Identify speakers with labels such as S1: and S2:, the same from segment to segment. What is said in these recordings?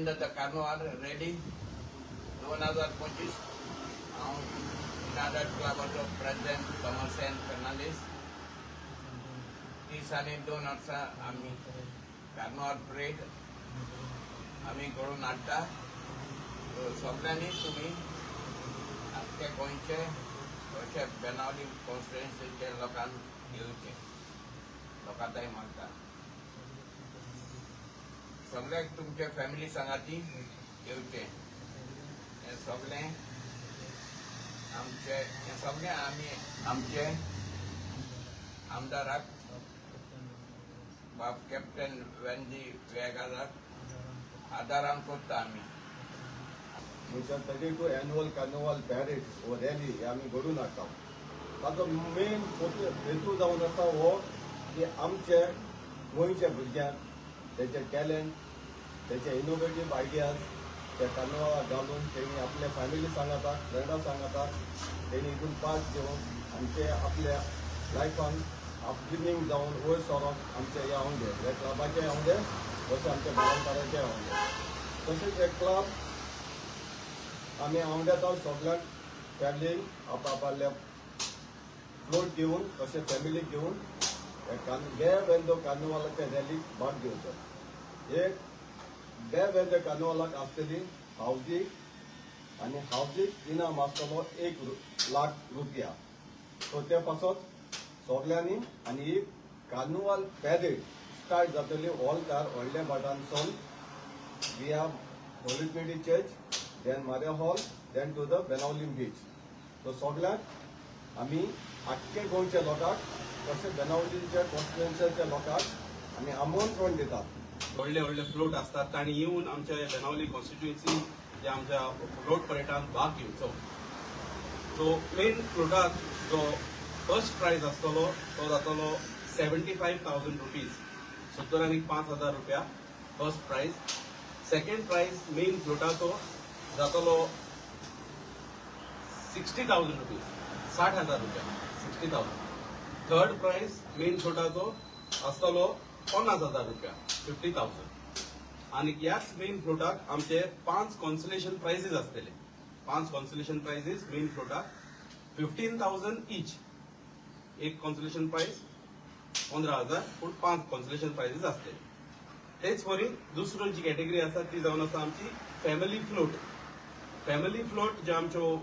S1: The Carnival ready 2025 United Club of President Thomasen Fernandez ती साली 2 वर्सां आम्ही कार्निवाल परेड आम्ही करून हाडटा सगळ्यांनी तुम्ही आख्या गोंयचे अशे बेनावली कॉन्स्टिट्युएन्सीचे लोकांक येवचे लोकांताय मागता सगळ्याक तुमचे फॅमिली सांगाती येवचे हे सगळे आम्ही आमचे आमदाराक बाब कॅप्टन वेंदी वेगाराक आदारान करता आम्ही
S2: म्हणजे 32 एन्युअल कार्निवाल पॅरेड वो रॅली हे आमी घडोवन हाडटा ताचो मेन हेतू जावन आसा हो की आमचे गोंयच्या भुरग्यांक तेचे टॅलंट तेचे इनोवेटीव आयडियाज ते कार्निवालाक घालून तेणी आपल्या फॅमिली सांगातात फ्रेंडां सांगातात तेणी हितून पार्ट घेवन आनी ते आपल्या लायफान अपग्रेडिंग जावन वयर सरोंक आमचे हे हांवंगे हे क्लबाचे हांवंगे तशें आमच्या गोंयकाराचे हांवंगे तशेंच हे क्लब आमी हांवंड्याता सगळ्यांक फॅमिलीक आपआपल्या फ्लोट घेवन तशें फॅमिलीक घेवन गे वेंदो कार्निवालाच्या रॅलीक भाग घेवचो एक गे वेंदो कार्निवालाक आसतली हावजीक आनी हावजीक इनाम आसतलो 1 लाख रुपया सो ते पासत सगळ्यांनी आनी ही कार्निवाल पॅरेड स्टार्ट जातली ऑलकार व्हडल्या भाटांसून विया होलीपेडी church then Maria hall then to the Benaulim beach so सगळ्यांक आमी आख्खे गोंयच्या लोकांक तशें बेनावलीच्या कॉन्स्टिट्युएन्सीच्या लोकांक आमी आमंत्रण दितात
S3: व्हडले व्हडले फ्लोट असतात आणि येऊन आमच्या बेनावली कॉन्स्टिट्युएन्सी जे आमच्या फ्लोट परेडांत भाग घेवचो सो मेन फ्लोटाक जो फर्स्ट प्राइज आसतलो तो जातलो 75,000 रुपीज 70,005 रुपया first prize second prize main फ्लोटाचो जातलो 60,000 रुपीज 60,000 रुपया 60,000 थर्ड प्राइज मेन फ्लोटाचो आसतलो 50,000 रुपया 50,000 आणि याच मेन फ्लोटाक आमचे 5 कॉन्सोलेशन प्राइजेस असतले 5 कॉन्सोलेशन प्राइजेस मेन फ्लोटाक 15,000 ईच एक कॉन्सोलेशन प्राइज 15,000 पूण 5 कॉन्सोलेशन प्राइजेस असतले तेच वरी दुसरी जी कॅटेगरी आसा ती जावन आसा आमची फॅमिली फ्लोट जे आमच्यो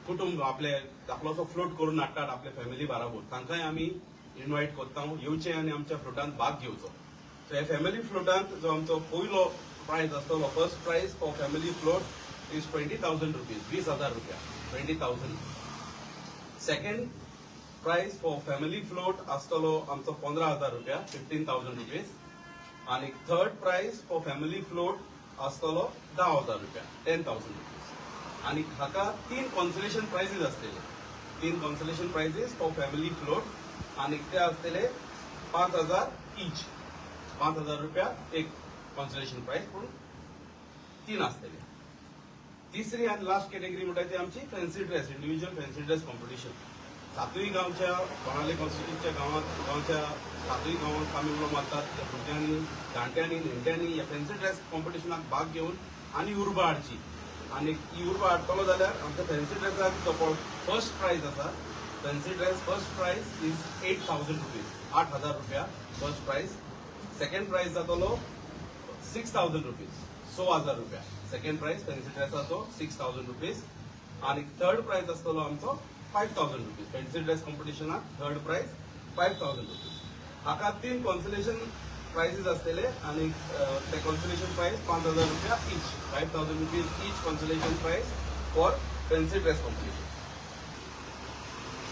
S3: कुटुंब आपले धाकलोसो फ्लोट करून हाडटात आपले फॅमिली बाराबर तांकांय आमी इन्वायट करता येवचे आनी आमच्या फ्लोटांत भाग घेवचो सो हे फॅमिली फ्लोटांत जो आमचो पयलो प्राइज आसतलो first prize for family float is 20,000 rupees 20,000 रुपया 20,000 second prize for family float आसतलो आमचो 15,000 रुपया 15,000 रुपीज आणि third prize for family float आसतलो 10,000 रुपया 10,000 रुपीज आणि हाका 3 कॉन्सोलेशन प्राइजेस असतले 3 consolation prizes for family float आणि ते असतले 5,000 ईच 5,000 रुपया एक कॉन्सोलेशन प्राइज पूण 3 असतले तिसरी आणि लास्ट कॅटेगरी म्हणटा ती आमची fancy dress individual fancy dress competition 7वी गांवच्या कोणाले कॉन्स्टिट्युएन्सीच्या गांवच्या 7वी गांवांत आमी उलो मारतात त्या भुरग्यांनी जाणट्यांनी नेणट्यांनी ह्या फॅन्सी ड्रेस कॉम्पिटिशनाक भाग घेवन आनी उर्बा हाडची आनी ही उर्बा हाडटलो जाल्यार आमच्या फॅन्सी ड्रेसाक जो फर्स्ट प्राइज आसा fancy dress first prize is 8,000 rupees 8,000 रुपया फर्स्ट प्राइज सेकंड प्राइज जातलो 6,000 रुपीज 6,000 रुपया सेकंड प्राइज फॅन्सी ड्रेसाचो 6,000 रुपीज आणि थर्ड प्राइज आसतलो आमचो 5,000 रुपीज फॅन्सी ड्रेस कॉम्पिटिशनाक थर्ड प्राइज 5,000 रुपीज हाका 3 कॉन्सोलेशन प्राइजेस असतले आणि ते कॉन्सोलेशन प्राइज 5,000 रुपया each 5,000 rupees each consolation prize for fancy dress competition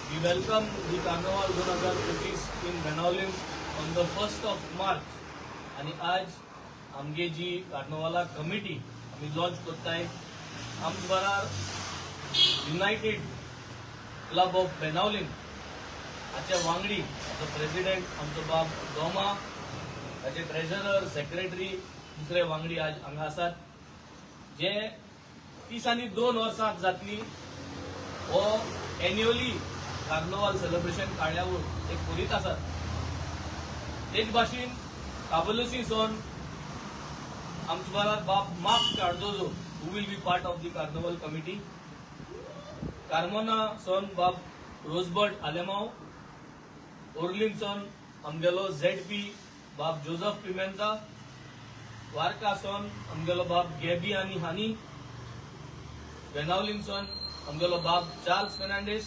S4: We welcome the Carnival 2025 in Benaulim on the 1st of March. आणि आज आमगे जी कार्निवाला कमिटी आम्ही launch करताय आमचे बराबर युनायटेड क्लब ऑफ बेनावलीम हाचे वांगडी हाचो प्रेसिडेंट आमचो बाब दोमा हाचे ट्रेझरर सेक्रेटरी दुसरे वांगडी आज हांगा आसात जे 30 आनी 2 वर्सां जातली हो एन्युअली कार्निवाल सेलिब्रेशन कार्यावळ एक करीत आसात तेच भाशेन काबोलसी सोन आमचे वाला बाप mark Cardozo who will be part of the carnival committee. Carmona son बाप रोजबर्ट आलेमाव. ओर्लिन son आमगेलो ZP बाप जोसेफ पिमेंता. वारका son आमगेलो बाप गॅबी आणि हानी. बेनावलिम son आमगेलो बाप चार्ल्स फर्नांडिस.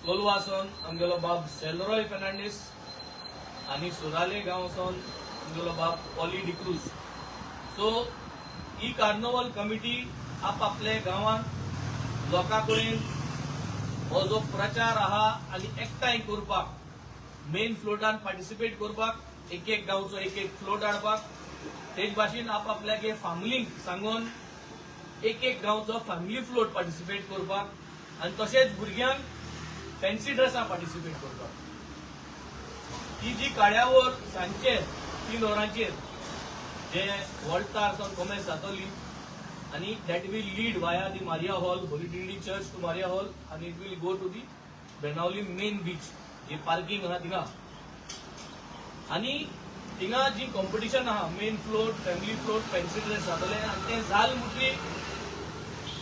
S4: कोलवा son आमगेलो बाप सेलरॉय फर्नांडिस. आणि सुराले गांव son आमगेलो बाप पॉली डिक्रूज. सो ही कार्निवल कमिटी आपल्या गांवांत लोकां कडेन हो जो प्रचार आहा आनी एकठांय करपाक मेन फ्लोटान पार्टिसिपेट करपाक एक एक गांवचो एक एक फ्लोट हाडपाक तेच भाशेन आपल्याक हे फॅमिलींक सांगून एक एक गांवचो फॅमिली फ्लोट पार्टिसिपेट करपाक आनी तशेंच भुरग्यांक फॅन्सी ड्रेसां पार्टिसिपेट करपाक. ही जी कार्यावळ सांजचे 3 वरांचेर जे वॉल्टार सावन कॉमेन्स जातली आणि that will lead via the Maria Hall Holy Trinity Church to Maria Hall आणि it will go to the Benaulim main beach जे पार्किंग आहा थिंगा. आणि थिंगा जी कॉम्पिटिशन आहा main float family float fancy dress जातले आणि ते जाल मुटली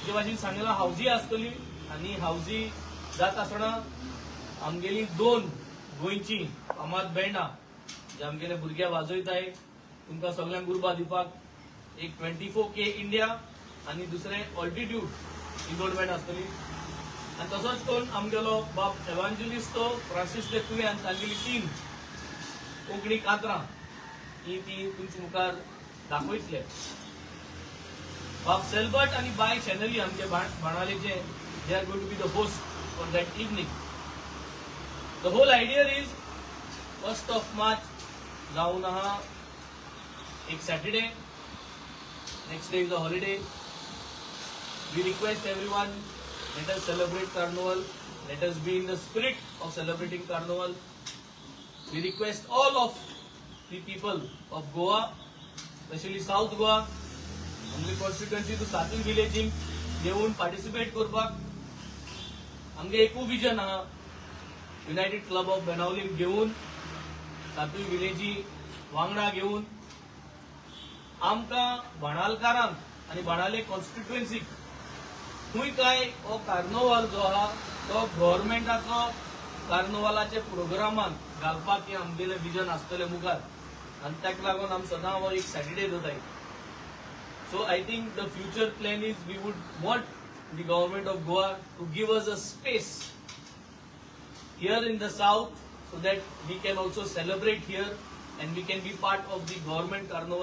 S4: जे भाशेन सांगला हावजी आसतली आणि हावजी जात आसतना आमगेली 2 गोंयची फामाद बँडा जे आमगेले भुरगे वाजयताय तुमकां सगळ्यांक उर्बा दिवपाक एक 24K इंडिया आणि दुसरे ऑल्टिट्यूड कीबोर्ड बँड आसतली. आणि तसोच करून आमगेलो बाप एव्हांजलिस्तो फ्रांसीस दे तुवेन तांगेली 3 कोंकणी कातरां ही ती तुमच्या मुखार दाखयतले. बाप सेल्बर्ट आणि बाय चॅनली आमचे बाणालेचे they are going to be the host for that evening. The whole idea is 1st of March जावन आहा एक Saturday. Next day is a holiday. We request everyone, let us celebrate Carnival. Let us be in the spirit of celebrating Carnival. We request all of the people of Goa, especially South Goa, आमची constituency to सातूय विलेजींक येऊन participate करपाक. आमगे एकू vision आहा United club of Benaulim घेऊन सातूय विलेजी वांगडा घेऊन आमकां बाणालकारांक आनी बाणाले कॉन्स्टिट्युएन्सीक खूंय काय हो कार्निवल जो आहा तो गव्हर्नमेंटाचो कार्निवलाचे प्रोग्रामान घालपाक हे आमगेले विजन आसतले मुखार आनी ताका लागून आमी सदां हो एक सॅटरडे दवरताय. So I think the future plan is we would want the government of Goa to give us a space here in the south so that we can also celebrate here and we can be part of the government carnival.